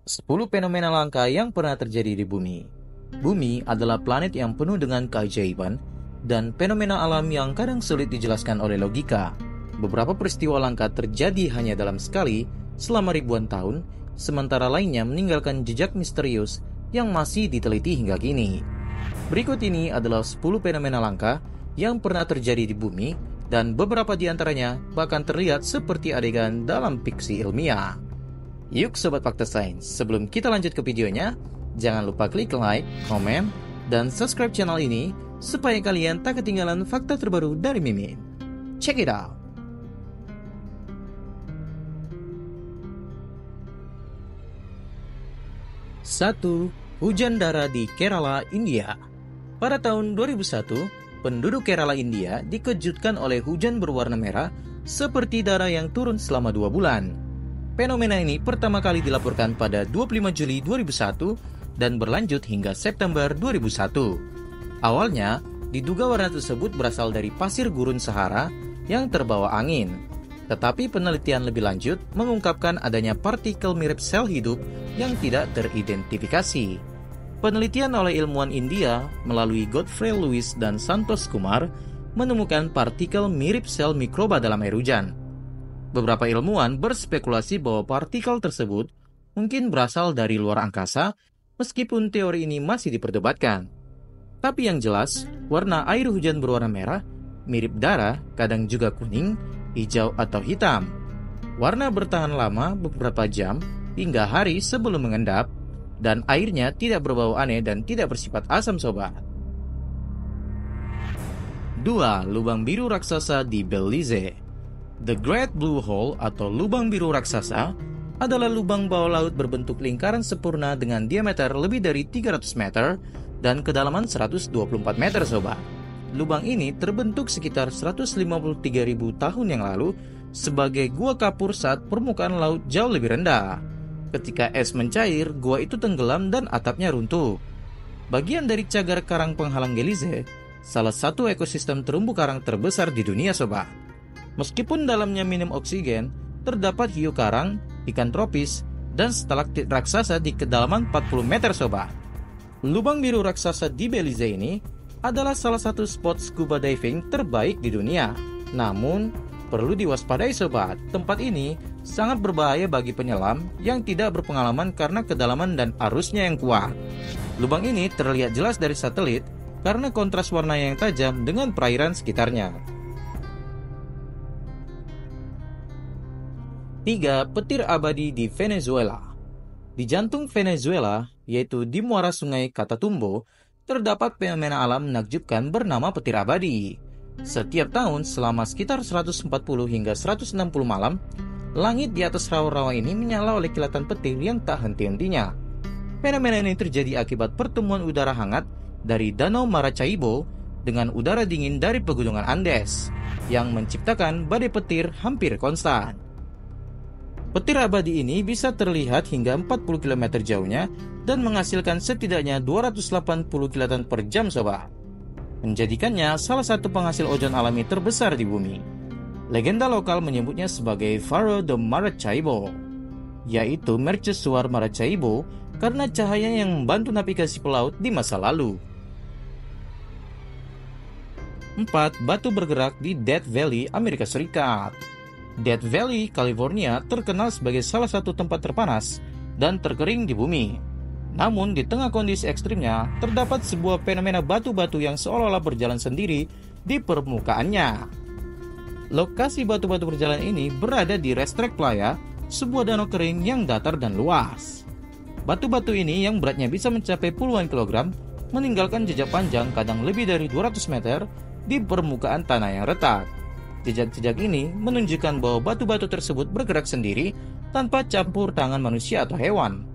10 fenomena langka yang pernah terjadi di bumi. Bumi adalah planet yang penuh dengan keajaiban dan fenomena alam yang kadang sulit dijelaskan oleh logika. Beberapa peristiwa langka terjadi hanya dalam sekali selama ribuan tahun, sementara lainnya meninggalkan jejak misterius yang masih diteliti hingga kini. Berikut ini adalah 10 fenomena langka yang pernah terjadi di bumi, dan beberapa di antaranya bahkan terlihat seperti adegan dalam fiksi ilmiah. Yuk Sobat Fakta Sains, sebelum kita lanjut ke videonya, jangan lupa klik like, komen, dan subscribe channel ini supaya kalian tak ketinggalan fakta terbaru dari Mimin. Check it out! Satu, hujan dara di Kerala, India. Pada tahun 2001, penduduk Kerala, India dikejutkan oleh hujan berwarna merah seperti darah yang turun selama 2 bulan. Fenomena ini pertama kali dilaporkan pada 25 Juli 2001 dan berlanjut hingga September 2001. Awalnya, diduga warna tersebut berasal dari pasir gurun Sahara yang terbawa angin. Tetapi penelitian lebih lanjut mengungkapkan adanya partikel mirip sel hidup yang tidak teridentifikasi. Penelitian oleh ilmuwan India melalui Godfrey Lewis dan Santosh Kumar menemukan partikel mirip sel mikroba dalam air hujan. Beberapa ilmuwan berspekulasi bahwa partikel tersebut mungkin berasal dari luar angkasa, meskipun teori ini masih diperdebatkan. Tapi yang jelas, warna air hujan berwarna merah, mirip darah, kadang juga kuning, hijau atau hitam. Warna bertahan lama beberapa jam hingga hari sebelum mengendap, dan airnya tidak berbau aneh dan tidak bersifat asam sobat. 2. Lubang biru raksasa di Belize. The Great Blue Hole atau lubang biru raksasa adalah lubang bawah laut berbentuk lingkaran sempurna dengan diameter lebih dari 300 meter dan kedalaman 124 meter sobat. Lubang ini terbentuk sekitar 153.000 tahun yang lalu sebagai gua kapur saat permukaan laut jauh lebih rendah. Ketika es mencair, gua itu tenggelam dan atapnya runtuh. Bagian dari cagar karang penghalang Belize, salah satu ekosistem terumbu karang terbesar di dunia sobat. Meskipun dalamnya minim oksigen, terdapat hiu karang, ikan tropis, dan stalaktit raksasa di kedalaman 40 meter sobat. Lubang biru raksasa di Belize ini adalah salah satu spot scuba diving terbaik di dunia. Namun, perlu diwaspadai sobat, tempat ini sangat berbahaya bagi penyelam yang tidak berpengalaman karena kedalaman dan arusnya yang kuat. Lubang ini terlihat jelas dari satelit karena kontras warna yang tajam dengan perairan sekitarnya. 3. Petir abadi di Venezuela. Di jantung Venezuela, yaitu di muara sungai Catatumbo, terdapat fenomena alam menakjubkan bernama petir abadi. Setiap tahun selama sekitar 140 hingga 160 malam, langit di atas rawa-rawa ini menyala oleh kilatan petir yang tak henti-hentinya. Fenomena ini terjadi akibat pertemuan udara hangat dari Danau Maracaibo dengan udara dingin dari pegunungan Andes, yang menciptakan badai petir hampir konstan. Petir abadi ini bisa terlihat hingga 40 km jauhnya dan menghasilkan setidaknya 280 kilatan per jam sobat, menjadikannya salah satu penghasil ozon alami terbesar di bumi. Legenda lokal menyebutnya sebagai Faro de Maracaibo, yaitu mercusuar Maracaibo karena cahaya yang membantu navigasi pelaut di masa lalu. 4. Batu bergerak di Death Valley, Amerika Serikat. Death Valley, California terkenal sebagai salah satu tempat terpanas dan terkering di bumi. Namun di tengah kondisi ekstrimnya, terdapat sebuah fenomena batu-batu yang seolah-olah berjalan sendiri di permukaannya. Lokasi batu-batu berjalan ini berada di Racetrack Playa, sebuah danau kering yang datar dan luas. Batu-batu ini yang beratnya bisa mencapai puluhan kilogram, meninggalkan jejak panjang kadang lebih dari 200 meter di permukaan tanah yang retak. Jejak-jejak ini menunjukkan bahwa batu-batu tersebut bergerak sendiri tanpa campur tangan manusia atau hewan.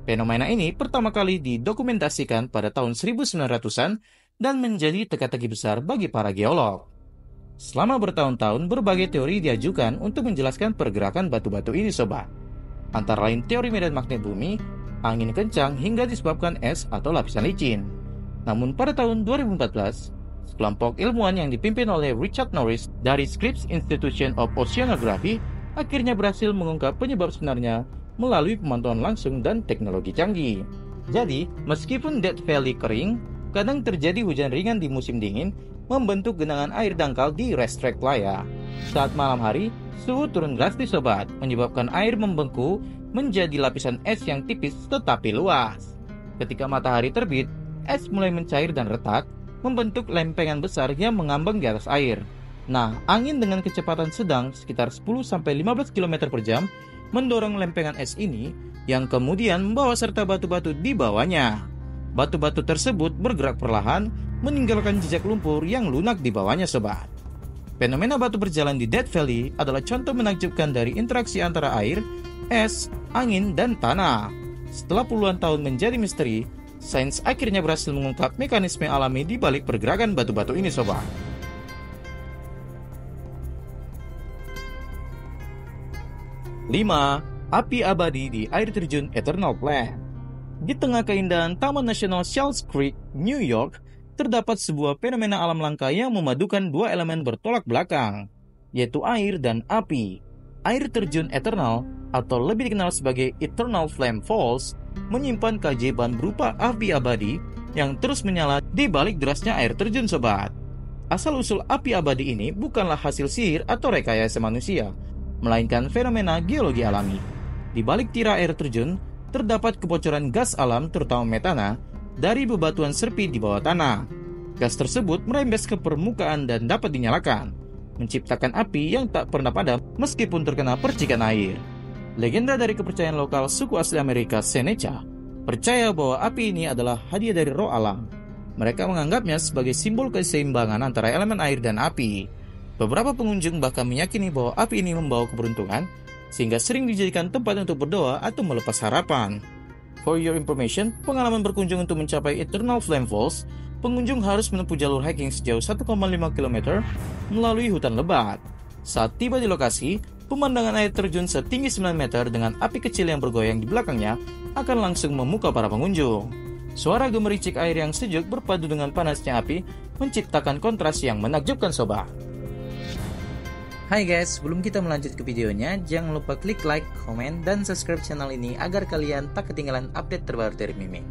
Fenomena ini pertama kali didokumentasikan pada tahun 1900-an dan menjadi teka-teki besar bagi para geolog. Selama bertahun-tahun, berbagai teori diajukan untuk menjelaskan pergerakan batu-batu ini sobat. Antara lain teori medan magnet bumi, angin kencang hingga disebabkan es atau lapisan licin. Namun pada tahun 2014, sekelompok ilmuwan yang dipimpin oleh Richard Norris dari Scripps Institution of Oceanography akhirnya berhasil mengungkap penyebab sebenarnya melalui pemantauan langsung dan teknologi canggih. Jadi, meskipun Death Valley kering, kadang terjadi hujan ringan di musim dingin, membentuk genangan air dangkal di racetrack Playa. Saat malam hari, suhu turun drastis sobat, menyebabkan air membengkak menjadi lapisan es yang tipis tetapi luas. Ketika matahari terbit, es mulai mencair dan retak, membentuk lempengan besar yang mengambang di atas air. Nah, angin dengan kecepatan sedang sekitar 10-15 km per jam mendorong lempengan es ini yang kemudian membawa serta batu-batu di bawahnya. Batu-batu tersebut bergerak perlahan, meninggalkan jejak lumpur yang lunak di bawahnya sobat. Fenomena batu berjalan di Death Valley adalah contoh menakjubkan dari interaksi antara air, es, angin, dan tanah. Setelah puluhan tahun menjadi misteri, sains akhirnya berhasil mengungkap mekanisme alami di balik pergerakan batu-batu ini sobat. Lima, api abadi di air terjun Eternal Flame. Di tengah keindahan Taman Nasional Shalls Creek, New York, terdapat sebuah fenomena alam langka yang memadukan dua elemen bertolak belakang, yaitu air dan api. Air terjun Eternal, atau lebih dikenal sebagai Eternal Flame Falls, menyimpan keajaiban berupa api abadi yang terus menyala di balik derasnya air terjun sobat. Asal-usul api abadi ini bukanlah hasil sihir atau rekayasa manusia, melainkan fenomena geologi alami. Di balik tirai air terjun, terdapat kebocoran gas alam terutama metana dari bebatuan serpi di bawah tanah. Gas tersebut merembes ke permukaan dan dapat dinyalakan, menciptakan api yang tak pernah padam meskipun terkena percikan air. Legenda dari kepercayaan lokal suku asli Amerika Seneca percaya bahwa api ini adalah hadiah dari roh alam. Mereka menganggapnya sebagai simbol keseimbangan antara elemen air dan api. Beberapa pengunjung bahkan meyakini bahwa api ini membawa keberuntungan, sehingga sering dijadikan tempat untuk berdoa atau melepas harapan. For your information, pengalaman berkunjung untuk mencapai Eternal Flame Falls, pengunjung harus menempuh jalur hiking sejauh 1,5 km melalui hutan lebat. Saat tiba di lokasi, pemandangan air terjun setinggi 9 meter dengan api kecil yang bergoyang di belakangnya akan langsung memukau para pengunjung. Suara gemericik air yang sejuk berpadu dengan panasnya api menciptakan kontras yang menakjubkan sobat. Hai guys, sebelum kita melanjut ke videonya, jangan lupa klik like, komen, dan subscribe channel ini agar kalian tak ketinggalan update terbaru dari Miming.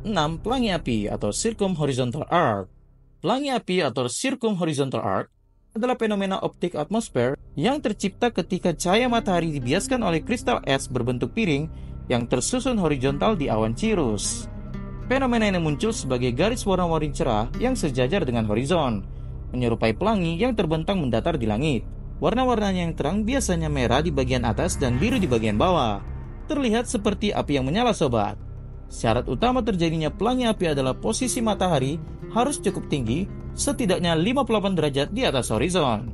6. Pelangi api atau Circumhorizontal Arc. Pelangi api atau Circumhorizontal Arc adalah fenomena optik atmosfer yang tercipta ketika cahaya matahari dibiaskan oleh kristal es berbentuk piring yang tersusun horizontal di awan cirrus. Fenomena ini muncul sebagai garis warna-warni cerah yang sejajar dengan horizon, menyerupai pelangi yang terbentang mendatar di langit. Warna-warnanya yang terang biasanya merah di bagian atas dan biru di bagian bawah. Terlihat seperti api yang menyala sobat. Syarat utama terjadinya pelangi api adalah posisi matahari harus cukup tinggi, setidaknya 58 derajat di atas horizon.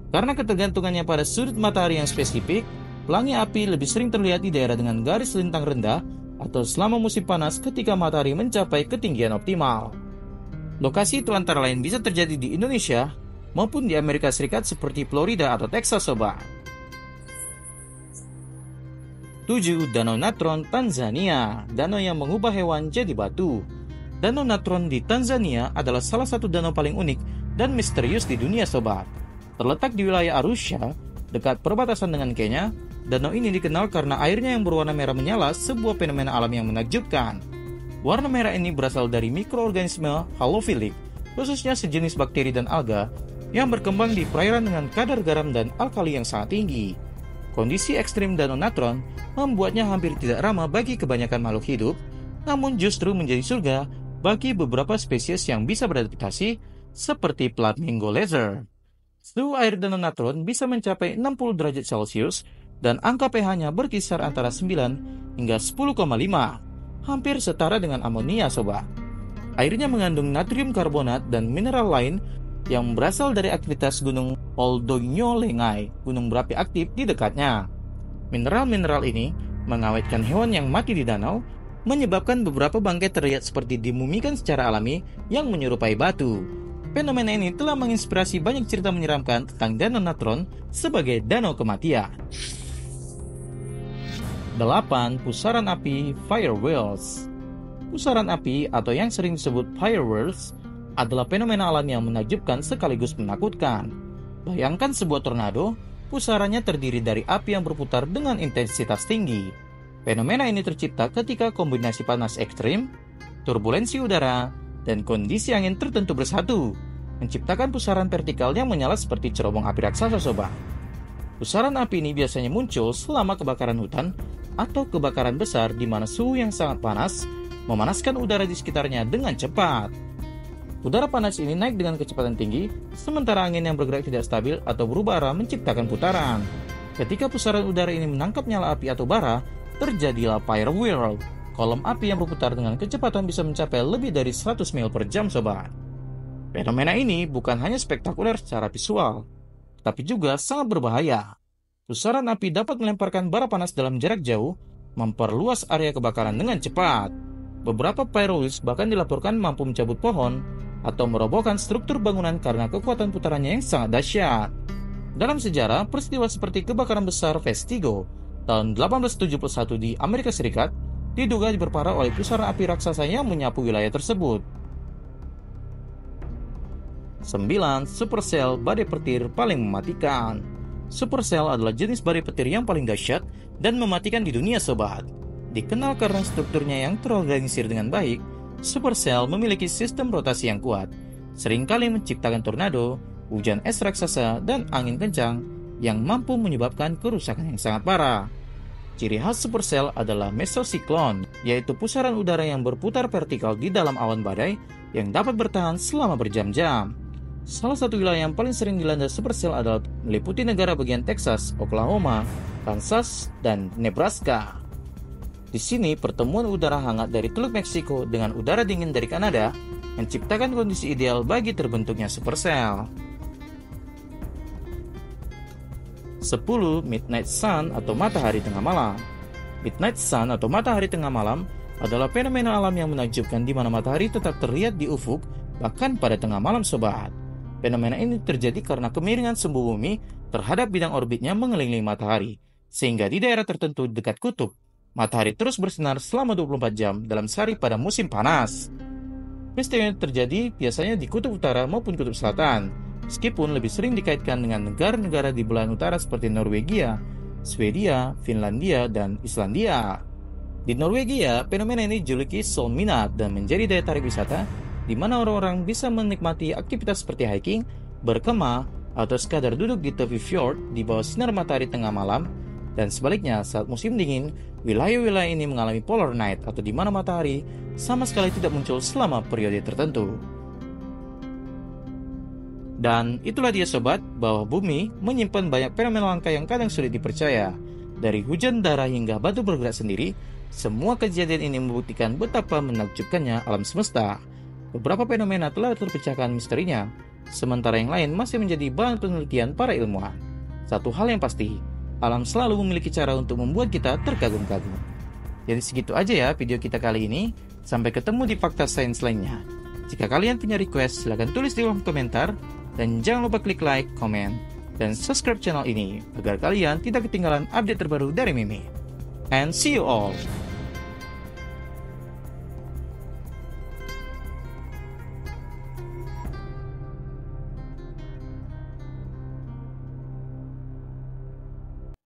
Karena ketergantungannya pada sudut matahari yang spesifik, pelangi api lebih sering terlihat di daerah dengan garis lintang rendah atau selama musim panas ketika matahari mencapai ketinggian optimal. Lokasi itu antara lain bisa terjadi di Indonesia maupun di Amerika Serikat seperti Florida atau Texas sobat. 7. Danau Natron, Tanzania. Danau yang mengubah hewan jadi batu. Danau Natron di Tanzania adalah salah satu danau paling unik dan misterius di dunia sobat. Terletak di wilayah Arusha, dekat perbatasan dengan Kenya, danau ini dikenal karena airnya yang berwarna merah menyala, sebuah fenomena alam yang menakjubkan. Warna merah ini berasal dari mikroorganisme halofilik, khususnya sejenis bakteri dan alga yang berkembang di perairan dengan kadar garam dan alkali yang sangat tinggi. Kondisi ekstrim Danau Natron membuatnya hampir tidak ramah bagi kebanyakan makhluk hidup, namun justru menjadi surga bagi beberapa spesies yang bisa beradaptasi, seperti flamingo lizard. Suhu air Danau Natron bisa mencapai 60 derajat Celcius dan angka pH-nya berkisar antara 9 hingga 10,5. Hampir setara dengan amonia sobat. Airnya mengandung natrium karbonat dan mineral lain yang berasal dari aktivitas gunung Poldoinho Lengai, gunung berapi aktif di dekatnya. Mineral-mineral ini mengawetkan hewan yang mati di danau, menyebabkan beberapa bangkai terlihat seperti dimumikan secara alami yang menyerupai batu. Fenomena ini telah menginspirasi banyak cerita menyeramkan tentang Danau Natron sebagai danau kematian. 8. Pusaran api Firewheels. Pusaran api atau yang sering disebut Firewheels adalah fenomena alam yang menakjubkan sekaligus menakutkan. Bayangkan sebuah tornado Pusarannya terdiri dari api yang berputar dengan intensitas tinggi. Fenomena ini tercipta ketika kombinasi panas ekstrim, turbulensi udara, dan kondisi angin tertentu bersatu, menciptakan pusaran vertikal yang menyala seperti cerobong api raksasa sobat. Pusaran api ini biasanya muncul selama kebakaran hutan atau kebakaran besar di mana suhu yang sangat panas memanaskan udara di sekitarnya dengan cepat. Udara panas ini naik dengan kecepatan tinggi, sementara angin yang bergerak tidak stabil atau berubah arah menciptakan putaran. Ketika pusaran udara ini menangkap nyala api atau bara, terjadilah fire whirl. Kolom api yang berputar dengan kecepatan bisa mencapai lebih dari 100 mil per jam sobat. Fenomena ini bukan hanya spektakuler secara visual, tapi juga sangat berbahaya. Pusaran api dapat melemparkan bara panas dalam jarak jauh, memperluas area kebakaran dengan cepat. Beberapa pyrowirs bahkan dilaporkan mampu mencabut pohon atau merobohkan struktur bangunan karena kekuatan putarannya yang sangat dahsyat. Dalam sejarah, peristiwa seperti kebakaran besar Vestigo tahun 1871 di Amerika Serikat diduga berparah oleh pusaran api raksasa yang menyapu wilayah tersebut. 9. Supercell badai petir paling mematikan. Supercell adalah jenis badai petir yang paling dahsyat dan mematikan di dunia sobat. Dikenal karena strukturnya yang terorganisir dengan baik, supercell memiliki sistem rotasi yang kuat, seringkali menciptakan tornado, hujan es raksasa, dan angin kencang yang mampu menyebabkan kerusakan yang sangat parah. Ciri khas supercell adalah mesosiklon, yaitu pusaran udara yang berputar vertikal di dalam awan badai yang dapat bertahan selama berjam-jam. Salah satu wilayah yang paling sering dilanda supercell adalah meliputi negara bagian Texas, Oklahoma, Kansas, dan Nebraska. Di sini, pertemuan udara hangat dari Teluk Meksiko dengan udara dingin dari Kanada menciptakan kondisi ideal bagi terbentuknya supercell. 10. Midnight Sun atau matahari tengah malam. Midnight Sun atau matahari tengah malam adalah fenomena alam yang menakjubkan di mana matahari tetap terlihat di ufuk bahkan pada tengah malam sobat. Fenomena ini terjadi karena kemiringan sumbu bumi terhadap bidang orbitnya mengelilingi matahari, sehingga di daerah tertentu dekat kutub, matahari terus bersinar selama 24 jam dalam sehari pada musim panas. Peristiwa ini terjadi biasanya di kutub utara maupun kutub selatan, meskipun lebih sering dikaitkan dengan negara-negara di belahan utara seperti Norwegia, Swedia, Finlandia, dan Islandia. Di Norwegia, fenomena ini dijuluki Solminat dan menjadi daya tarik wisata di mana orang-orang bisa menikmati aktivitas seperti hiking, berkemah, atau sekadar duduk di tepi fjord di bawah sinar matahari tengah malam. Dan sebaliknya, saat musim dingin, wilayah-wilayah ini mengalami polar night atau di mana matahari sama sekali tidak muncul selama periode tertentu. Dan itulah dia sobat, bahwa bumi menyimpan banyak fenomena langka yang kadang sulit dipercaya. Dari hujan darah hingga batu bergerak sendiri, semua kejadian ini membuktikan betapa menakjubkannya alam semesta. Beberapa fenomena telah terpecahkan misterinya, sementara yang lain masih menjadi bahan penelitian para ilmuwan. Satu hal yang pasti, alam selalu memiliki cara untuk membuat kita terkagum-kagum. Jadi segitu aja ya video kita kali ini. Sampai ketemu di fakta sains lainnya. Jika kalian punya request, silahkan tulis di kolom komentar. Dan jangan lupa klik like, komen, dan subscribe channel ini agar kalian tidak ketinggalan update terbaru dari Mimi. And see you all!